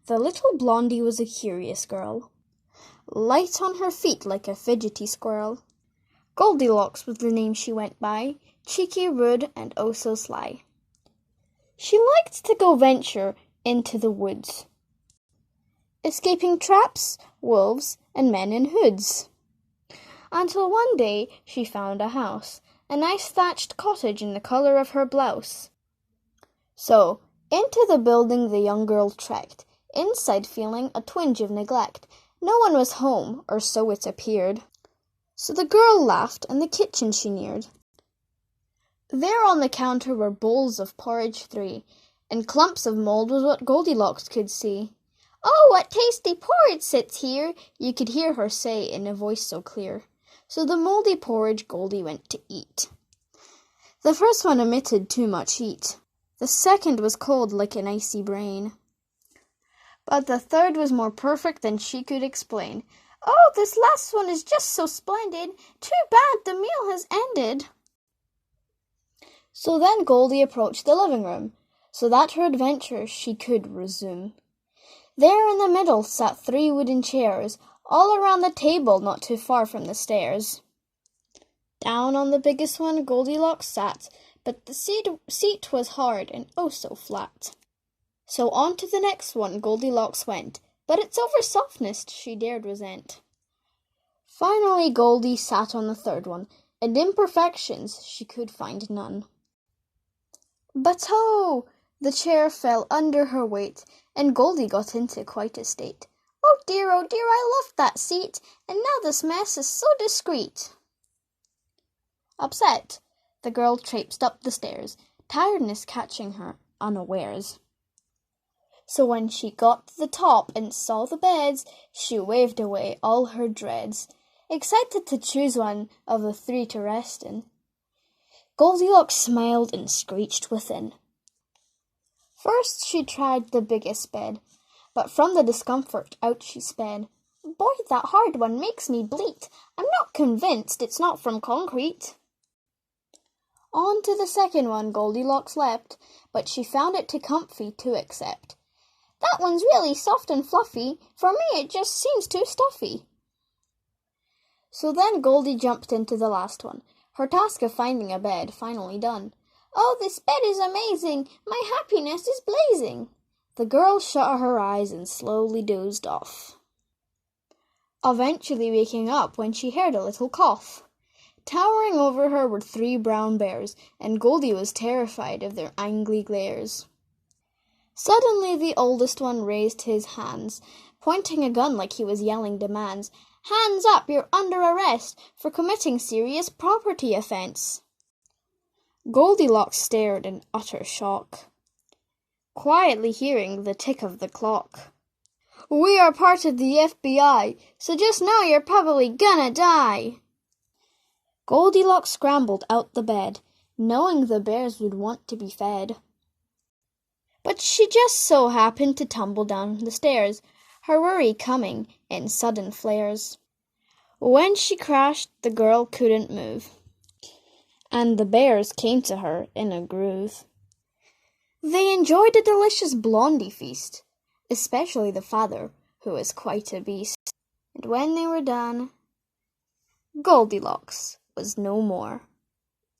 The little blondie was a curious girl, light on her feet like a fidgety squirrel. Goldilocks was the name she went by, cheeky, rude, and oh so sly. She liked to go venture into the woods, escaping traps, wolves, and men in hoods. Until one day she found a house, a nice thatched cottage in the colour of her blouse. So, into the building the young girl trekked, inside feeling a twinge of neglect. No one was home, or so it appeared. So the girl laughed, and the kitchen she neared. There on the counter were bowls of porridge 3, and clumps of mould was what Goldilocks could see. "Oh, what tasty porridge sits here!" you could hear her say in a voice so clear. So the mouldy porridge Goldie went to eat. The first one emitted too much heat. The second was cold like an icy brain. But the third was more perfect than she could explain. "Oh, this last one is just so splendid! Too bad the meal has ended!" So then Goldie approached the living room, so that her adventure she could resume. There in the middle sat 3 wooden chairs, all around the table not too far from the stairs. Down on the biggest one Goldilocks sat, but the seat was hard and oh so flat. So on to the next one Goldilocks went, but its over softness she dared resent. Finally Goldie sat on the third one, and imperfections she could find none. But oh! The chair fell under her weight, and Goldie got into quite a state. Oh dear, I loved that seat, and now this mess is so discreet." Upset, the girl traipsed up the stairs, tiredness catching her unawares. So when she got to the top and saw the beds, she waved away all her dreads, excited to choose one of the 3 to rest in. Goldilocks smiled and screeched within. First she tried the biggest bed, but from the discomfort out she sped. "Boy, that hard one makes me bleat. I'm not convinced it's not from concrete." On to the second one Goldilocks leapt, but she found it too comfy to accept. "That one's really soft and fluffy. For me it just seems too stuffy." So then Goldie jumped into the last one, her task of finding a bed finally done. "Oh, this bed is amazing! My happiness is blazing!" The girl shut her eyes and slowly dozed off, eventually waking up when she heard a little cough. Towering over her were 3 brown bears, and Goldie was terrified of their angry glares. Suddenly the oldest one raised his hands, pointing a gun like he was yelling demands. "Hands up, you're under arrest for committing serious property offense." Goldilocks stared in utter shock, quietly hearing the tick of the clock. "We are part of the FBI, so just know you're probably gonna die." Goldilocks scrambled out the bed, knowing the bears would want to be fed. But she just so happened to tumble down the stairs, her worry coming in sudden flares. When she crashed, the girl couldn't move, and the bears came to her in a groove. They enjoyed a delicious blondie feast, especially the father, who was quite a beast. And when they were done, Goldilocks was no more.